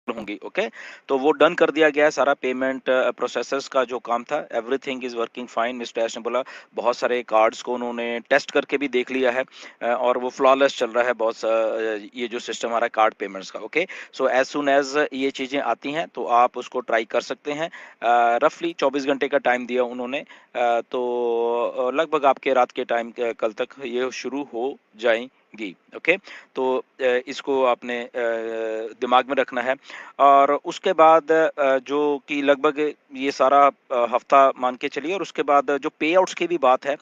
होंगी। ओके, तो वो डन कर दिया गया है सारा पेमेंट प्रोसेसर्स का जो काम था, everything is working fine. Mister Ash ने बोला बहुत सारे कार्ड्स को उन्होंने टेस्ट करके भी देख लिया है और वो फ्लॉलेस चल रहा है बहुत ये जो सिस्टम आ रहा है कार्ड पेमेंट्स का। Okay, so as soon as ये चीज़ें आती हैं तो आप उसको ट्राई कर सकते हैं। रफली 24 घंटे का टाइम दिया उन्होंने, तो लगभग आपके रात के टाइम कल तक ये शुरू हो जाएंगी। ओके, तो इसको आपने दिमाग में रखना है। और उसके बाद जो कि लगभग ये सारा हफ्ता मान के चलिए, और उसके बाद जो पे आउट्स की भी बात है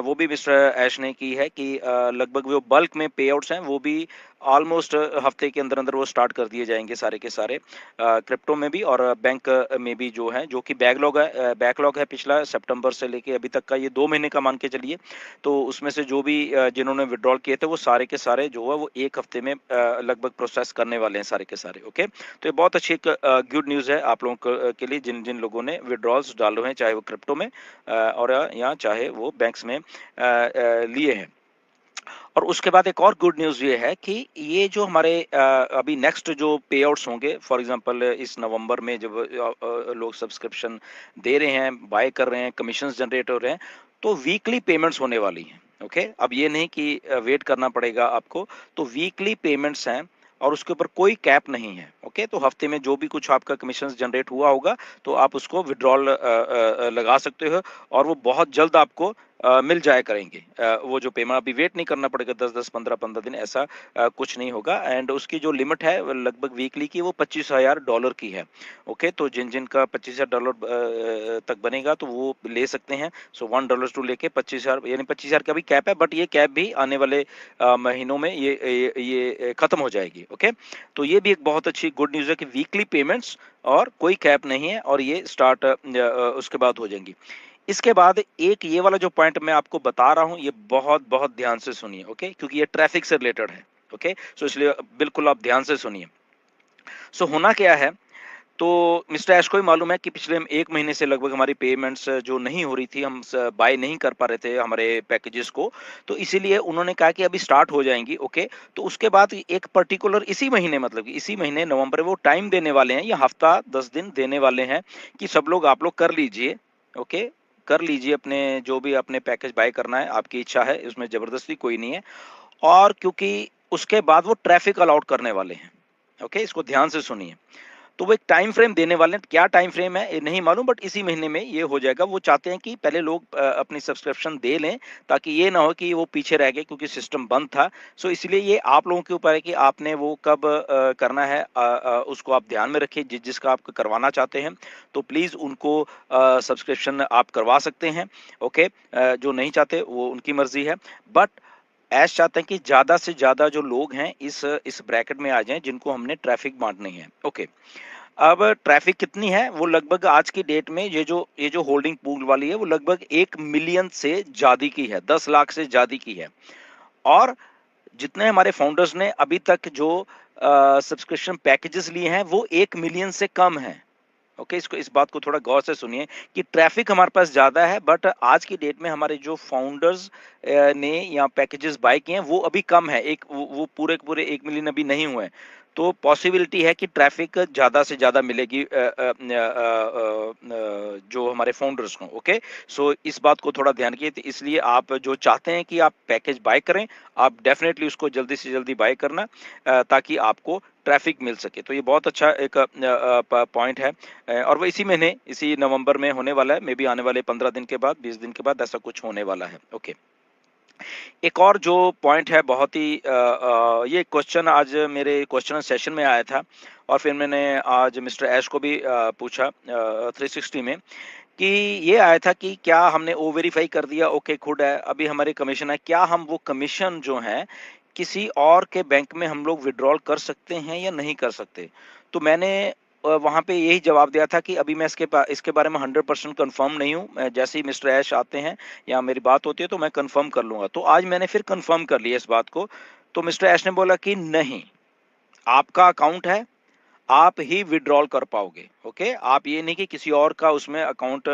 वो भी मिस्टर ऐश ने की है कि लगभग जो बल्क में पे आउट्स हैं वो भी ऑलमोस्ट हफ्ते के अंदर अंदर वो स्टार्ट कर दिए जाएंगे सारे के सारे, क्रिप्टो में भी और बैंक में भी, जो है जो कि बैकलॉग है पिछला सितंबर से लेके अभी तक का, ये 2 महीने का मान के चलिए। तो उसमें से जो भी जिन्होंने विड्रॉल किए थे वो सारे के सारे जो है वो एक हफ्ते में लगभग प्रोसेस करने वाले हैं सारे के सारे। ओके, तो ये बहुत अच्छी एक गुड न्यूज़ है आप लोगों के लिए जिन जिन लोगों ने विड्रॉल्स डाले हैं, चाहे वो क्रिप्टो में और या चाहे वो बैंक्स में लिए हैं। और उसके बाद एक और गुड न्यूज़ ये है कि ये जो हमारे अभी नेक्स्ट जो पे आउट्स होंगे, फॉर एग्जांपल इस नवंबर में जब लोग सब्सक्रिप्शन दे रहे हैं, बाय कर रहे हैं, कमीशंस जनरेट हो रहे हैं, तो वीकली पेमेंट्स होने वाली हैं। ओके, अब ये नहीं कि वेट करना पड़ेगा आपको, तो वीकली पेमेंट्स हैं और उसके ऊपर कोई कैप नहीं है। ओके, तो हफ्ते में जो भी कुछ आपका कमीशन जनरेट हुआ होगा तो आप उसको विड्रॉल लगा सकते हो और वो बहुत जल्द आपको मिल जाया करेंगे। वो जो पेमेंट अभी वेट नहीं करना पड़ेगा 10-10 15-15 दिन, ऐसा कुछ नहीं होगा। एंड उसकी जो लिमिट है वो लगभग वीकली की वो $25,000 की है। ओके, तो जिन जिन का $25,000 तक बनेगा तो वो ले सकते हैं। सो $1 टू लेके 25,000, यानी 25,000 का भी कैप है, बट ये कैप भी आने वाले महीनों में ये खत्म हो जाएगी। ओके, तो ये भी एक बहुत अच्छी गुड न्यूज़ है कि वीकली पेमेंट्स और कोई कैप नहीं है और ये स्टार्ट उसके बाद हो जाएंगी। इसके बाद एक ये वाला जो पॉइंट मैं आपको बता रहा हूं, ये बहुत बहुत ध्यान से सुनिए। ओके, क्योंकि ये ट्रैफिक से रिलेटेड है। ओके, सो इसलिए बिल्कुल आप ध्यान से सुनिए। सो होना क्या है, तो मिस्टर ऐश को ही मालूम है कि पिछले 1 महीने से लगभग हमारी पेमेंट्स जो नहीं हो रही थी, हम बाय नहीं कर पा रहे थे हमारे पैकेजेस को, तो इसीलिए उन्होंने कहा कि अभी स्टार्ट हो जाएंगी। ओके, तो उसके बाद एक पर्टिकुलर इसी महीने, मतलब कि इसी महीने नवंबर में वो टाइम देने वाले हैं, ये हफ्ता 10 दिन देने वाले हैं कि सब लोग आप लोग कर लीजिए। ओके, कर लीजिए अपने जो भी अपने पैकेज बाय करना है, आपकी इच्छा है, उसमें जबरदस्ती कोई नहीं है। और क्योंकि उसके बाद वो ट्रैफिक अलाउड करने वाले हैं। ओके, इसको ध्यान से सुनिए। तो वो एक टाइम फ्रेम देने वाले हैं, क्या टाइम फ्रेम है ये नहीं मालूम, बट इसी महीने में ये हो जाएगा। वो चाहते हैं कि पहले लोग अपनी सब्सक्रिप्शन दे लें, ताकि ये ना हो कि वो पीछे रह गए क्योंकि सिस्टम बंद था। सो इसलिए ये आप लोगों के ऊपर है कि आपने वो कब करना है, उसको आप ध्यान में रखिए। जिसका आप करवाना चाहते हैं तो प्लीज़ उनको सब्सक्रिप्शन आप करवा सकते हैं। ओके, जो नहीं चाहते वो उनकी मर्जी है, बट ऐश चाहते हैं कि ज़्यादा से ज़्यादा जो लोग हैं इस ब्रैकेट में आ जाएं जिनको हमने ट्रैफिक बांटनी है। ओके, अब ट्रैफिक कितनी है, वो लगभग आज की डेट में ये जो होल्डिंग पूल वाली है वो लगभग 1 मिलियन से ज्यादा की है, 10 लाख से ज्यादा की है। और जितने हमारे फाउंडर्स ने अभी तक जो सब्सक्रिप्शन पैकेजेस लिए हैं वो 1 मिलियन से कम है। ओके, इसको इस बात को थोड़ा गौर से सुनिए कि ट्रैफिक हमारे पास ज़्यादा है, बट आज की डेट में हमारे जो फाउंडर्स ने या पैकेजेस बाय किए हैं वो अभी कम है। एक वो पूरे के पूरे 1 मिलियन अभी नहीं हुए हैं। तो पॉसिबिलिटी है कि ट्रैफिक ज़्यादा से ज़्यादा मिलेगी जो हमारे फाउंडर्स को। ओके, सो इस बात को थोड़ा ध्यान किए, तो इसलिए आप जो चाहते हैं कि आप पैकेज बाय करें, आप डेफिनेटली उसको जल्दी से जल्दी बाय करना ताकि आपको ट्रैफिक मिल सके। तो ये बहुत अच्छा एक पॉइंट है। और वो इसी महीने, इसी नवंबर में होने वाला है, मे बी आने वाले 15 दिन के बाद, 20 दिन के बाद ऐसा कुछ होने वाला है। ओके, एक और जो पॉइंट है बहुत ही ये क्वेश्चन आज मेरे क्वेश्चन सेशन में आया था और फिर मैंने आज मिस्टर ऐश को भी पूछा 360 में, कि ये आया था कि क्या हमने ओ वेरीफाई कर दिया, ओके खुद है, अभी हमारे कमीशन है, क्या हम वो कमीशन जो है किसी और के बैंक में हम लोग विड्रॉल कर सकते हैं या नहीं कर सकते। तो मैंने वहाँ पे यही जवाब दिया था कि अभी मैं इसके बारे में 100% कंफर्म नहीं हूँ। मैं जैसे ही मिस्टर ऐश आते हैं या मेरी बात होती है तो मैं कंफर्म कर लूंगा। तो आज मैंने फिर कंफर्म कर लिया इस बात को। तो मिस्टर ऐश ने बोला कि नहीं, आपका अकाउंट है, आप ही विड्रॉल कर पाओगे। ओके, आप ये नहीं कि किसी और का उसमें अकाउंट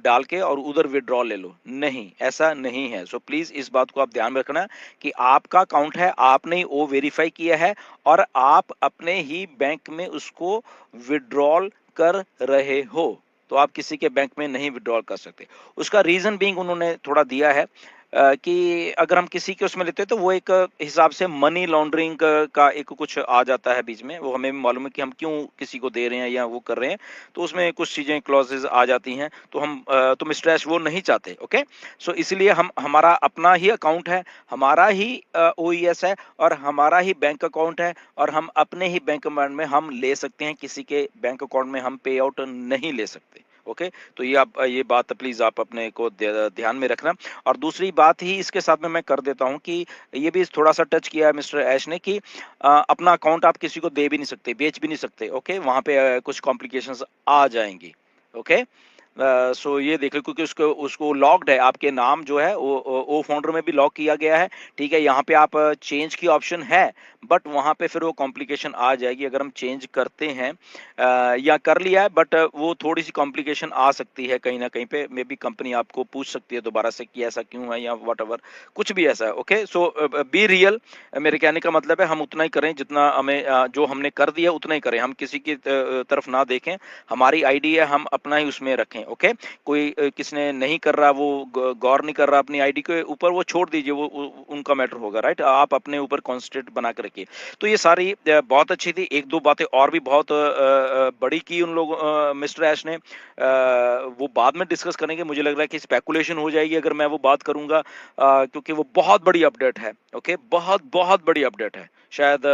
डाल के और उधर विड्रॉल ले लो, नहीं, ऐसा नहीं है। सो प्लीज इस बात को आप ध्यान में रखना कि आपका अकाउंट है, आपने ही वो वेरीफाई किया है और आप अपने ही बैंक में उसको विड्रॉल कर रहे हो, तो आप किसी के बैंक में नहीं विड्रॉल कर सकते। उसका रीजन बीइंग उन्होंने थोड़ा दिया है कि अगर हम किसी के उसमें लेते हैं तो वो एक हिसाब से मनी लॉन्ड्रिंग का एक कुछ आ जाता है बीच में, वो हमें भी मालूम है कि हम क्यों किसी को दे रहे हैं या वो कर रहे हैं, तो उसमें कुछ चीजें क्लॉजेज आ जाती हैं, तो तो मिस्टर ऐश वो नहीं चाहते। ओके, सो इसलिए हम हमारा अपना ही अकाउंट है, हमारा ही ओईएस है और हमारा ही बैंक अकाउंट है और हम अपने ही बैंक अकाउंट में हम ले सकते हैं, किसी के बैंक अकाउंट में हम पे आउट नहीं ले सकते। ओके, तो ये बात प्लीज आप अपने को ध्यान में रखना। और दूसरी बात ही इसके साथ में मैं कर देता हूं कि ये भी थोड़ा सा टच किया है मिस्टर ऐश ने कि अपना अकाउंट आप किसी को दे भी नहीं सकते, बेच भी नहीं सकते। ओके, वहां पे कुछ कॉम्प्लिकेशंस आ जाएंगी। ओके, सो ये देख लो, क्योंकि उसको उसको लॉक्ड है, आपके नाम जो है वो फाउंडर में भी लॉक किया गया है। ठीक है, यहाँ पे आप चेंज की ऑप्शन है, बट वहां पे फिर वो कॉम्प्लिकेशन आ जाएगी अगर हम चेंज करते हैं या कर लिया है, बट वो थोड़ी सी कॉम्प्लिकेशन आ सकती है कहीं ना कहीं पे, मे बी कंपनी आपको पूछ सकती है दोबारा से कि ऐसा क्यों है या वट कुछ भी ऐसा है। ओके, सो बी रियल, मेरे कहने का मतलब है हम उतना ही करें जितना हमें जो हमने कर दिया उतना ही करें, हम किसी की तरफ ना देखें, हमारी आईडी है हम अपना ही उसमें रखें। ओके, कोई किसने नहीं कर रहा, वो गौर नहीं कर रहा अपनी आईडी के ऊपर, वो छोड़ दीजिए, वो उनका मैटर होगा, राइट, आप अपने ऊपर कॉन्सेंट्रेट बना के रखिए। तो ये सारी बहुत अच्छी थी। एक दो बातें और भी बहुत बड़ी की उन लोग मिस्टर ऐश ने, वो बाद में डिस्कस करेंगे, मुझे लग रहा है कि स्पेकुलेशन हो जाएगी अगर मैं वो बात करूंगा, क्योंकि वो बहुत बड़ी अपडेट है। ओके, बहुत बहुत बड़ी अपडेट है, शायद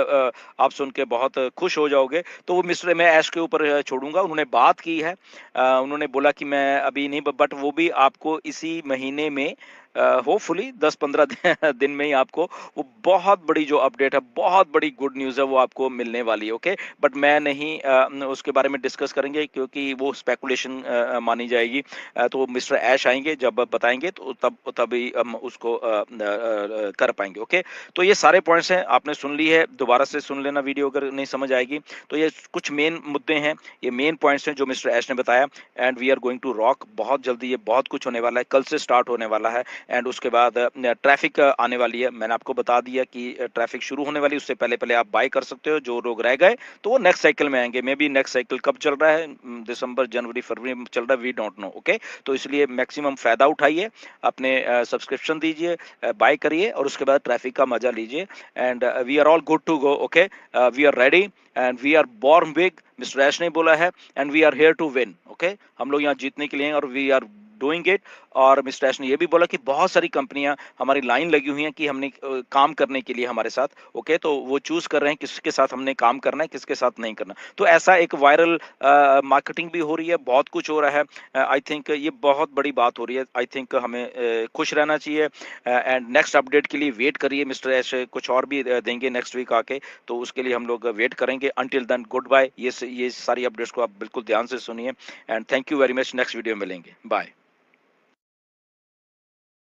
आप सुन के बहुत खुश हो जाओगे। तो वो मिस्टर मैं ऐश के ऊपर छोड़ूंगा, उन्होंने बात की है, उन्होंने बोला कि मैं अभी नहीं, बट वो भी आपको इसी महीने में होपफुली 10-15 दिन में ही आपको वो बहुत बड़ी जो अपडेट है, बहुत बड़ी गुड न्यूज़ है, वो आपको मिलने वाली है। ओके, बट मैं नहीं उसके बारे में डिस्कस करेंगे क्योंकि वो स्पेकुलेशन मानी जाएगी। तो मिस्टर ऐश आएंगे जब बताएंगे तो तभी हम उसको कर पाएंगे। ओके, तो ये सारे पॉइंट्स हैं, आपने सुन ली है, दोबारा से सुन लेना वीडियो अगर नहीं समझ आएगी। तो ये कुछ मेन मुद्दे हैं, ये मेन पॉइंट्स हैं जो मिस्टर ऐश ने बताया, and we are going to rock. बहुत जल्दी ये बहुत कुछ होने वाला है, कल से स्टार्ट होने वाला है, एंड उसके बाद ट्रैफिक आने वाली है। मैंने आपको बता दिया कि ट्रैफिक शुरू होने वाली, उससे पहले पहले आप बाय कर सकते हो, जो लोग रह गए तो वो नेक्स्ट साइकिल में आएंगे। मे बी नेक्स्ट साइकिल कब चल रहा है, दिसंबर जनवरी फरवरी में चल रहा है, वी डोंट नो। ओके, तो इसलिए मैक्सिमम फायदा उठाइए, अपने सब्सक्रिप्शन दीजिए, बाय करिए और उसके बाद ट्रैफिक का मजा लीजिए, and we are all good to go. Okay, we are ready and we are born big, mister Ash ने बोला है, and we are here to win. Okay, हम लोग यहाँ जीतने के लिए हैं और वी आर डूइंग इट। और मिस्टर ऐश ने ये भी बोला कि बहुत सारी कंपनियां हमारी लाइन लगी हुई हैं कि हमने काम करने के लिए हमारे साथ। ओके, तो वो चूज कर रहे हैं किसके साथ हमने काम करना है, किसके साथ नहीं करना। तो ऐसा एक वायरल मार्केटिंग भी हो रही है, बहुत कुछ हो रहा है। आई थिंक ये बहुत बड़ी बात हो रही है, आई थिंक हमें खुश रहना चाहिए, एंड नेक्स्ट अपडेट के लिए वेट करिए, मिस्टर ऐश कुछ और भी देंगे नेक्स्ट वीक आके, तो उसके लिए हम लोग वेट करेंगे। अंटिल देन गुड बाय, ये सारी अपडेट्स को आप बिल्कुल ध्यान से सुनिए, and thank you very much. Next video में मिलेंगे, बाय।